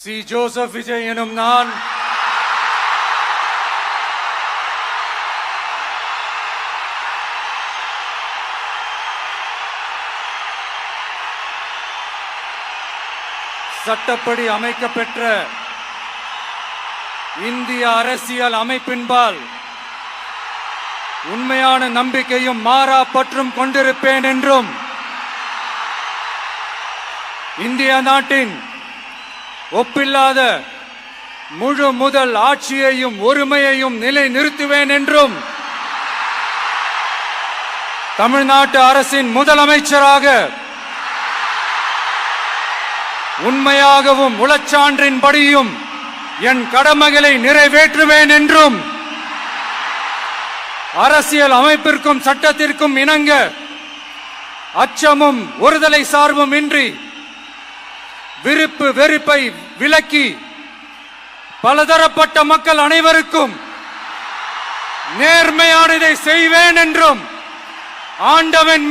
C. Joseph Vijay எனும் நான் சட்டப்படி அமைக்கப்பெற்ற இந்திய அரசியல் அமைப்பின்பால் உண்மையான நம்பிக்கையும் மாறா பற்றும் கொண்டிருப்பேன் என்றும் இந்திய நாட்டின் ஒப்பில்லாத முழு முதல் ஆட்சியையும் ஒருமையையும் நிலை நிறுத்துவேன் என்றும் தமிழ்நாட்டு அரசின் முதலமைச்சராக உண்மையாகவும் உளச்சான்றின்படியும் என் கடமைகளை நிறைவேற்றுவேன் என்றும் அரசியல் அமைப்பிற்கும் சட்டத்திற்கும் இணங்க அச்சமும் ஒருதலை சார்பும் இன்றி விருப்பு வெறுப்பை விலக்கி பலதரப்பட்ட மக்கள் அனைவருக்கும் நேர்மையானதை செய்வேன் என்றும் ஆண்டவன்